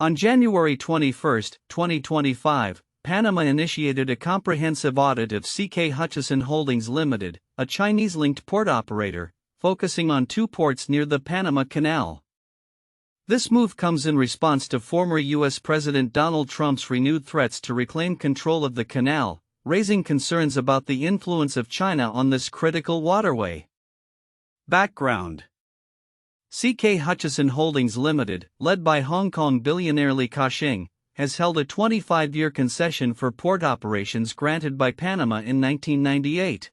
On January 21, 2025, Panama initiated a comprehensive audit of CK Hutchison Holdings Ltd, a Chinese-linked port operator, focusing on 2 ports near the Panama Canal. This move comes in response to former U.S. President Donald Trump's renewed threats to reclaim control of the canal, raising concerns about the influence of China on this critical waterway. Background: CK Hutchison Holdings Ltd, led by Hong Kong billionaire Li Ka-shing, has held a 25-year concession for port operations granted by Panama in 1998.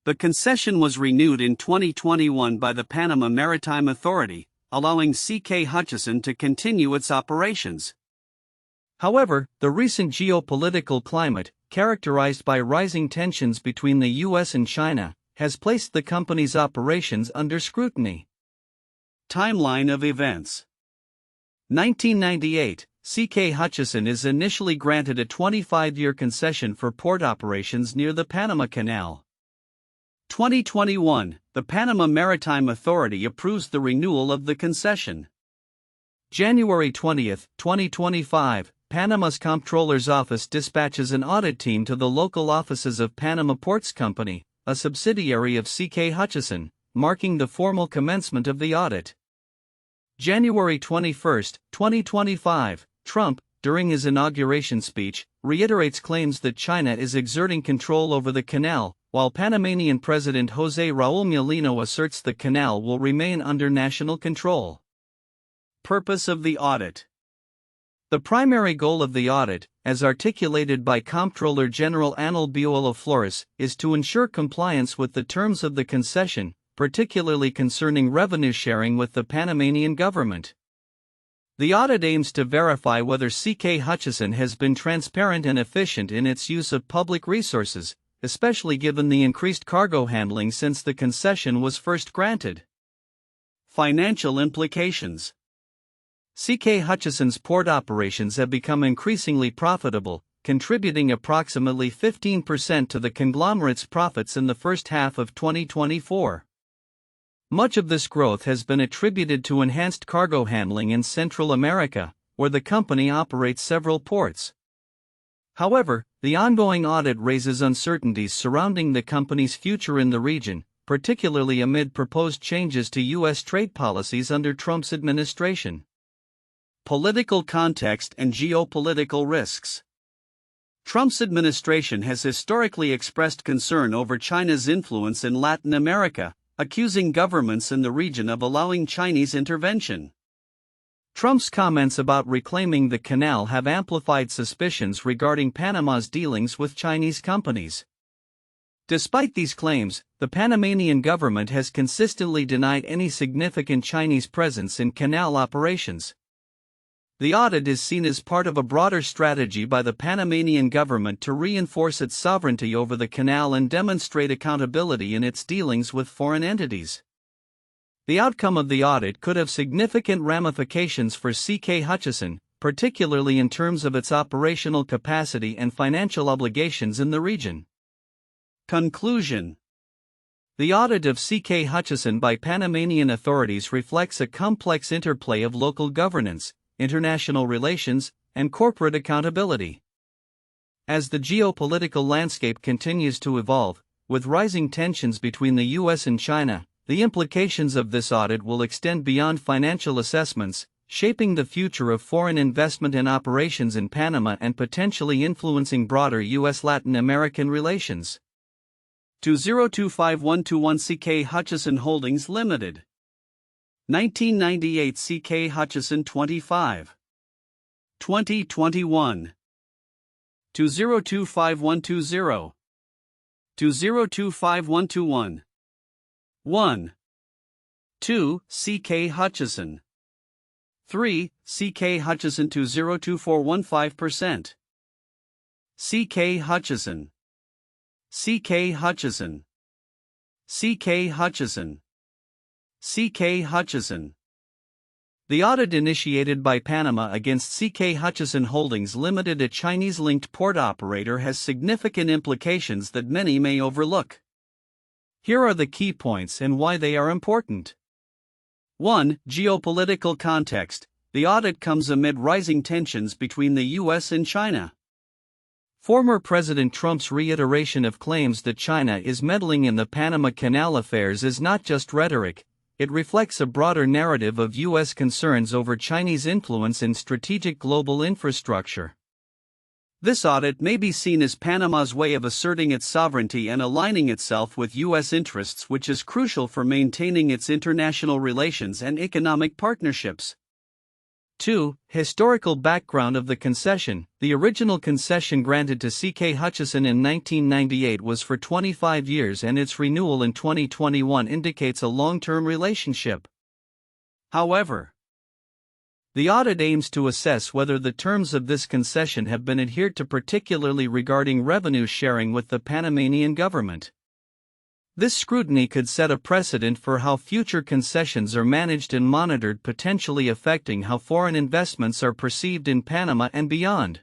The concession was renewed in 2021 by the Panama Maritime Authority, allowing CK Hutchison to continue its operations. However, the recent geopolitical climate, characterized by rising tensions between the U.S. and China, has placed the company's operations under scrutiny. Timeline of events: 1998, CK Hutchison is initially granted a 25-year concession for port operations near the Panama Canal. 2021, the Panama Maritime Authority approves the renewal of the concession. January 20, 2025, Panama's Comptroller's office dispatches an audit team to the local offices of Panama Ports Company, a subsidiary of CK Hutchison, marking the formal commencement of the audit. January 21, 2025, Trump, during his inauguration speech, reiterates claims that China is exerting control over the canal, while Panamanian President José Raúl Mulino asserts the canal will remain under national control. Purpose of the audit: the primary goal of the audit, as articulated by Comptroller General Anil Buolo Flores, is to ensure compliance with the terms of the concession, particularly concerning revenue sharing with the Panamanian government. The audit aims to verify whether CK Hutchison has been transparent and efficient in its use of public resources, especially given the increased cargo handling since the concession was first granted. Financial implications: CK Hutchison's port operations have become increasingly profitable, contributing approximately 15% to the conglomerate's profits in the first half of 2024. Much of this growth has been attributed to enhanced cargo handling in Central America, where the company operates several ports. However, the ongoing audit raises uncertainties surrounding the company's future in the region, particularly amid proposed changes to U.S. trade policies under Trump's administration. Political context and geopolitical risks: Trump's administration has historically expressed concern over China's influence in Latin America, accusing governments in the region of allowing Chinese intervention. Trump's comments about reclaiming the canal have amplified suspicions regarding Panama's dealings with Chinese companies. Despite these claims, the Panamanian government has consistently denied any significant Chinese presence in canal operations. The audit is seen as part of a broader strategy by the Panamanian government to reinforce its sovereignty over the canal and demonstrate accountability in its dealings with foreign entities. The outcome of the audit could have significant ramifications for CK Hutchison, particularly in terms of its operational capacity and financial obligations in the region. Conclusion: the audit of CK Hutchison by Panamanian authorities reflects a complex interplay of local governance, international relations, and corporate accountability. As the geopolitical landscape continues to evolve, with rising tensions between the U.S. and China, the implications of this audit will extend beyond financial assessments, shaping the future of foreign investment and operations in Panama and potentially influencing broader U.S.-Latin American relations. 2025121 CK Hutchison Holdings Ltd. 1998 CK Hutchison 25. 2021. 2025120. 2025121. 1. 2. CK Hutchison. 3. CK Hutchison 202415%. CK Hutchison. CK Hutchison. CK Hutchison. CK Hutchison. The audit initiated by Panama against CK Hutchison Holdings Ltd, a Chinese-linked port operator, has significant implications that many may overlook. Here are the key points and why they are important. 1. Geopolitical context. The audit comes amid rising tensions between the U.S. and China. Former President Trump's reiteration of claims that China is meddling in the Panama Canal affairs is not just rhetoric, it reflects a broader narrative of U.S. concerns over Chinese influence in strategic global infrastructure. This audit may be seen as Panama's way of asserting its sovereignty and aligning itself with U.S. interests, which is crucial for maintaining its international relations and economic partnerships. 2. Historical background of the concession. The original concession granted to CK Hutchison in 1998 was for 25 years, and its renewal in 2021 indicates a long-term relationship. However, the audit aims to assess whether the terms of this concession have been adhered to, particularly regarding revenue sharing with the Panamanian government. This scrutiny could set a precedent for how future concessions are managed and monitored, potentially affecting how foreign investments are perceived in Panama and beyond.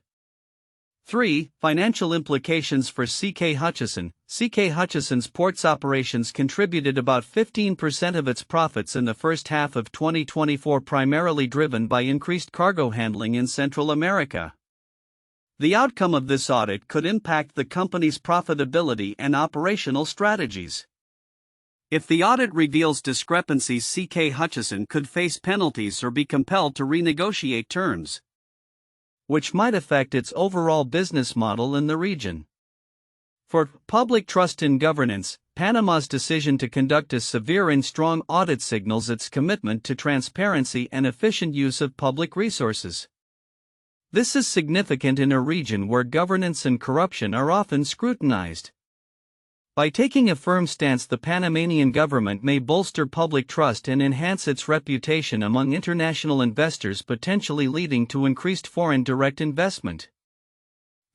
3. Financial implications for CK Hutchison. CK Hutchison's ports operations contributed about 15% of its profits in the first half of 2024, primarily driven by increased cargo handling in Central America. The outcome of this audit could impact the company's profitability and operational strategies. If the audit reveals discrepancies, CK Hutchison could face penalties or be compelled to renegotiate terms, which might affect its overall business model in the region. For public trust in governance, Panama's decision to conduct a severe and strong audit signals its commitment to transparency and efficient use of public resources. This is significant in a region where governance and corruption are often scrutinized. By taking a firm stance, the Panamanian government may bolster public trust and enhance its reputation among international investors, potentially leading to increased foreign direct investment.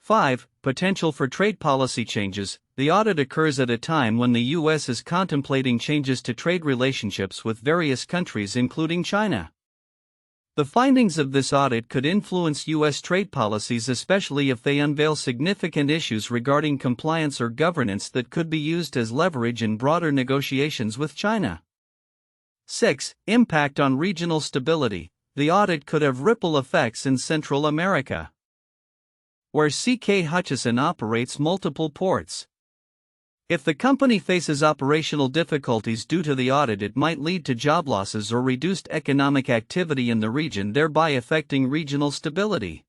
5. Potential for trade policy changes. The audit occurs at a time when the U.S. is contemplating changes to trade relationships with various countries, including China. The findings of this audit could influence U.S. trade policies, especially if they unveil significant issues regarding compliance or governance that could be used as leverage in broader negotiations with China. 6. Impact on regional stability. The audit could have ripple effects in Central America, where CK Hutchison operates multiple ports. If the company faces operational difficulties due to the audit, it might lead to job losses or reduced economic activity in the region, thereby affecting regional stability.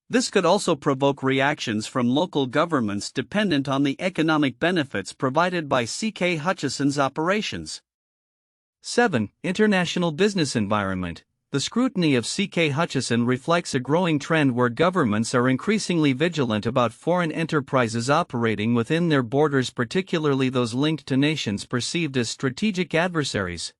This could also provoke reactions from local governments dependent on the economic benefits provided by CK Hutchison's operations. 7. International business environment. The scrutiny of CK Hutchison reflects a growing trend where governments are increasingly vigilant about foreign enterprises operating within their borders, particularly those linked to nations perceived as strategic adversaries.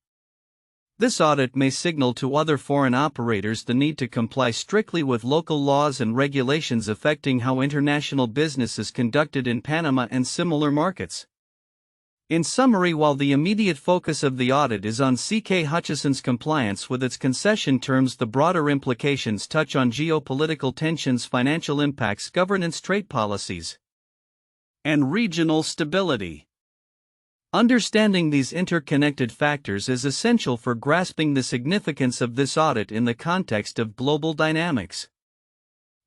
This audit may signal to other foreign operators the need to comply strictly with local laws and regulations affecting how international business is conducted in Panama and similar markets. In summary, while the immediate focus of the audit is on CK Hutchison's compliance with its concession terms, the broader implications touch on geopolitical tensions, financial impacts, governance, trade policies, and regional stability. Understanding these interconnected factors is essential for grasping the significance of this audit in the context of global dynamics.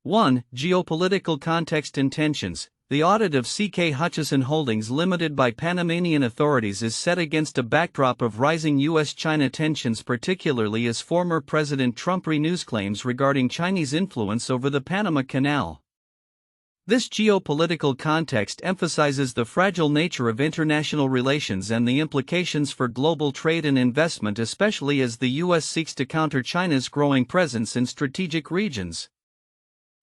1. Geopolitical context and tensions. The audit of CK Hutchison Holdings Ltd by Panamanian authorities is set against a backdrop of rising U.S. China tensions, particularly as former President Trump renews claims regarding Chinese influence over the Panama Canal. This geopolitical context emphasizes the fragile nature of international relations and the implications for global trade and investment, especially as the U.S. seeks to counter China's growing presence in strategic regions.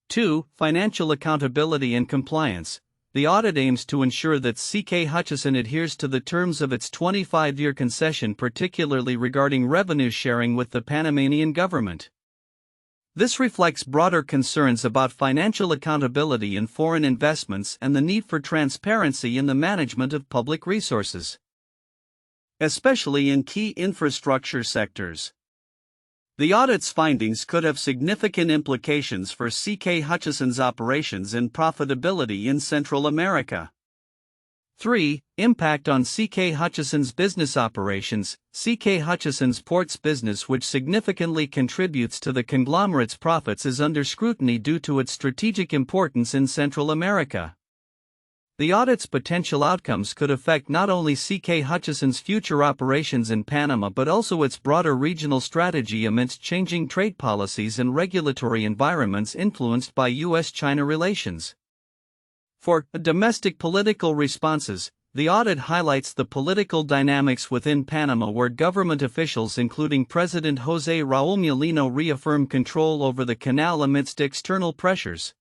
2. Financial accountability and compliance. The audit aims to ensure that CK Hutchison adheres to the terms of its 25-year concession, particularly regarding revenue sharing with the Panamanian government. This reflects broader concerns about financial accountability in foreign investments and the need for transparency in the management of public resources, especially in key infrastructure sectors. The audit's findings could have significant implications for CK Hutchison's operations and profitability in Central America. 3. Impact on CK Hutchison's business operations. CK Hutchison's ports business, which significantly contributes to the conglomerate's profits, is under scrutiny due to its strategic importance in Central America. The audit's potential outcomes could affect not only CK Hutchison's future operations in Panama but also its broader regional strategy amidst changing trade policies and regulatory environments influenced by U.S. China relations. For domestic political responses, the audit highlights the political dynamics within Panama, where government officials including President José Raúl Mulino reaffirm control over the canal amidst external pressures.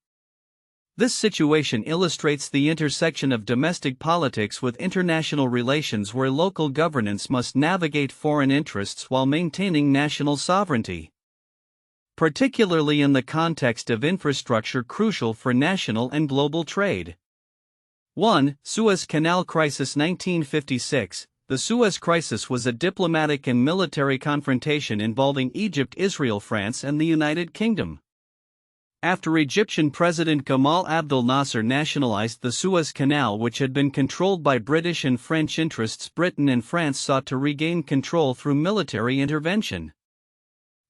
This situation illustrates the intersection of domestic politics with international relations, where local governance must navigate foreign interests while maintaining national sovereignty, particularly in the context of infrastructure crucial for national and global trade. 1. Suez Canal Crisis. 1956. The Suez Crisis was a diplomatic and military confrontation involving Egypt, Israel, France, and the United Kingdom. After Egyptian President Gamal Abdel Nasser nationalized the Suez Canal, which had been controlled by British and French interests, Britain and France sought to regain control through military intervention.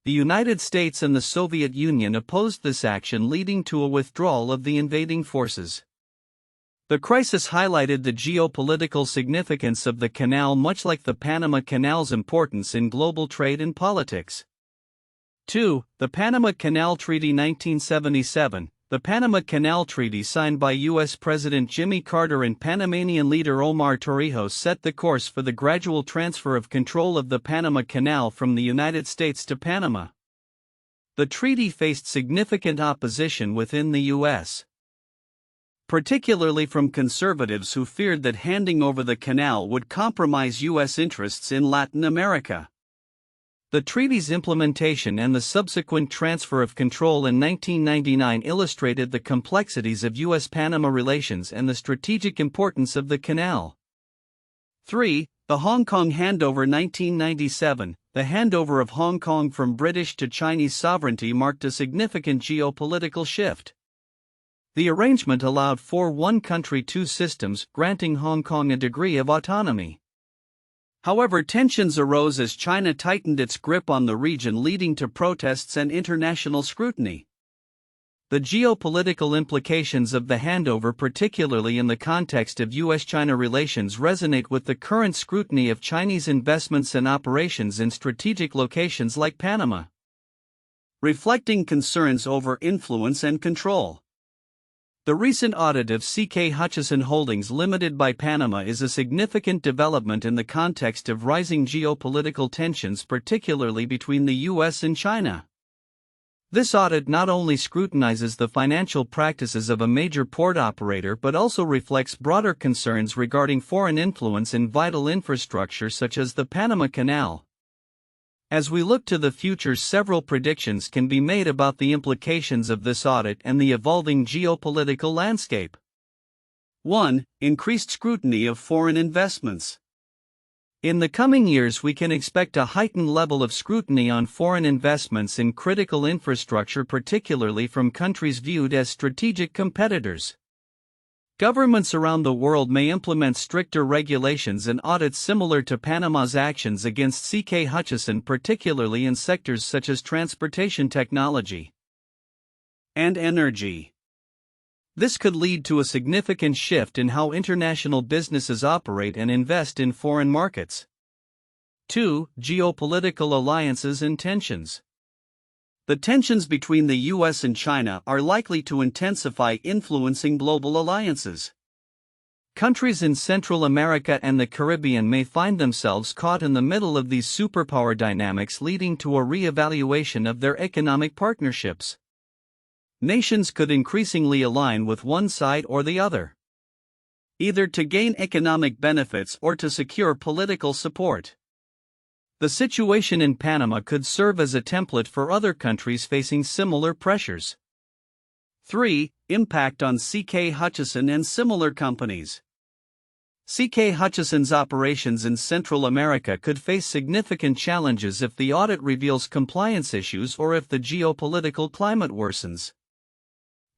The United States and the Soviet Union opposed this action, leading to a withdrawal of the invading forces. The crisis highlighted the geopolitical significance of the canal, much like the Panama Canal's importance in global trade and politics. 2. The Panama Canal Treaty. 1977. The Panama Canal Treaty, signed by U.S. President Jimmy Carter and Panamanian leader Omar Torrijos, set the course for the gradual transfer of control of the Panama Canal from the United States to Panama. The treaty faced significant opposition within the U.S., particularly from conservatives who feared that handing over the canal would compromise U.S. interests in Latin America. The treaty's implementation and the subsequent transfer of control in 1999 illustrated the complexities of U.S.-Panama relations and the strategic importance of the canal. 3. The Hong Kong Handover. 1997. The handover of Hong Kong from British to Chinese sovereignty marked a significant geopolitical shift. The arrangement allowed for one country, two systems, granting Hong Kong a degree of autonomy. However, tensions arose as China tightened its grip on the region, leading to protests and international scrutiny. The geopolitical implications of the handover, particularly in the context of U.S. China relations, resonate with the current scrutiny of Chinese investments and operations in strategic locations like Panama, reflecting concerns over influence and control. The recent audit of CK Hutchison Holdings Ltd by Panama is a significant development in the context of rising geopolitical tensions, particularly between the U.S. and China. This audit not only scrutinizes the financial practices of a major port operator but also reflects broader concerns regarding foreign influence in vital infrastructure such as the Panama Canal. As we look to the future, several predictions can be made about the implications of this audit and the evolving geopolitical landscape. 1. Increased scrutiny of foreign investments. In the coming years, we can expect a heightened level of scrutiny on foreign investments in critical infrastructure, particularly from countries viewed as strategic competitors. Governments around the world may implement stricter regulations and audits similar to Panama's actions against CK Hutchison, particularly in sectors such as transportation technology and energy. This could lead to a significant shift in how international businesses operate and invest in foreign markets. 2. Geopolitical alliances and tensions. The tensions between the U.S. and China are likely to intensify, influencing global alliances. Countries in Central America and the Caribbean may find themselves caught in the middle of these superpower dynamics, leading to a re-evaluation of their economic partnerships. Nations could increasingly align with one side or the other, either to gain economic benefits or to secure political support. The situation in Panama could serve as a template for other countries facing similar pressures. 3. Impact on CK Hutchison and similar companies. CK Hutchison's operations in Central America could face significant challenges if the audit reveals compliance issues or if the geopolitical climate worsens.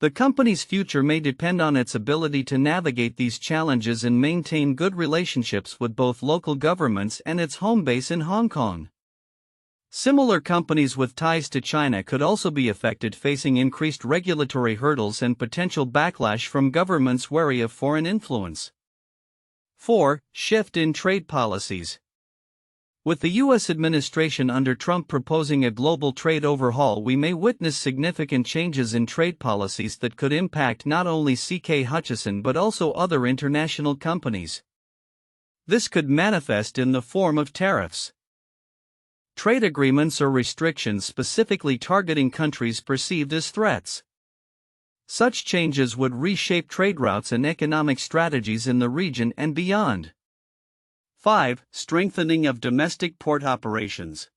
The company's future may depend on its ability to navigate these challenges and maintain good relationships with both local governments and its home base in Hong Kong. Similar companies with ties to China could also be affected, facing increased regulatory hurdles and potential backlash from governments wary of foreign influence. 4. Shift in trade policies. With the U.S. administration under Trump proposing a global trade overhaul, we may witness significant changes in trade policies that could impact not only CK Hutchison but also other international companies. This could manifest in the form of tariffs, trade agreements, or restrictions specifically targeting countries perceived as threats. Such changes would reshape trade routes and economic strategies in the region and beyond. 5. Strengthening of domestic port operations.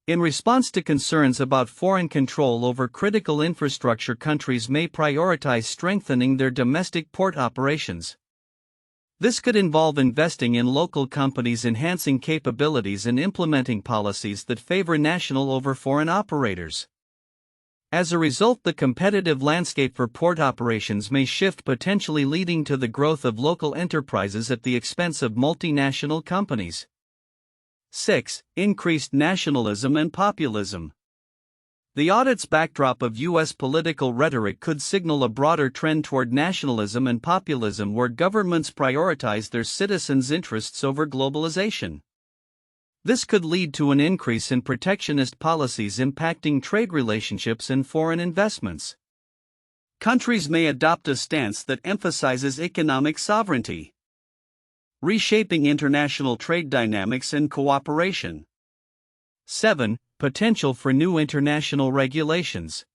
In response to concerns about foreign control over critical infrastructure, countries may prioritize strengthening their domestic port operations. This could involve investing in local companies, enhancing capabilities, and implementing policies that favor national over foreign operators. As a result, the competitive landscape for port operations may shift, potentially leading to the growth of local enterprises at the expense of multinational companies. 6. Increased nationalism and populism. The audit's backdrop of U.S. political rhetoric could signal a broader trend toward nationalism and populism, where governments prioritize their citizens' interests over globalization. This could lead to an increase in protectionist policies impacting trade relationships and foreign investments. Countries may adopt a stance that emphasizes economic sovereignty, reshaping international trade dynamics and cooperation. 7. Potential for new international regulations.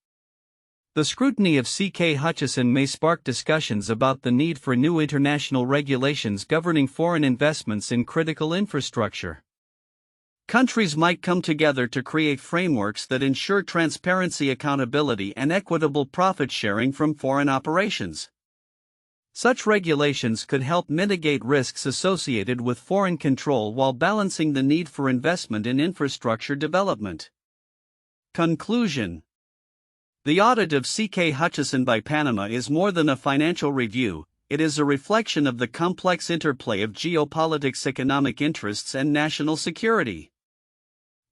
The scrutiny of CK Hutchison may spark discussions about the need for new international regulations governing foreign investments in critical infrastructure. Countries might come together to create frameworks that ensure transparency, accountability, and equitable profit sharing from foreign operations. Such regulations could help mitigate risks associated with foreign control while balancing the need for investment in infrastructure development. Conclusion. The audit of CK Hutchison by Panama is more than a financial review. It is a reflection of the complex interplay of geopolitics, economic interests, and national security.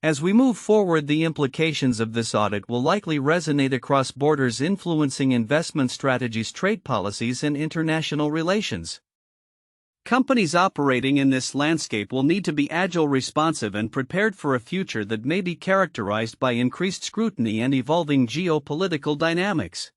As we move forward, the implications of this audit will likely resonate across borders, influencing investment strategies, trade policies, and international relations. Companies operating in this landscape will need to be agile, responsive, and prepared for a future that may be characterized by increased scrutiny and evolving geopolitical dynamics.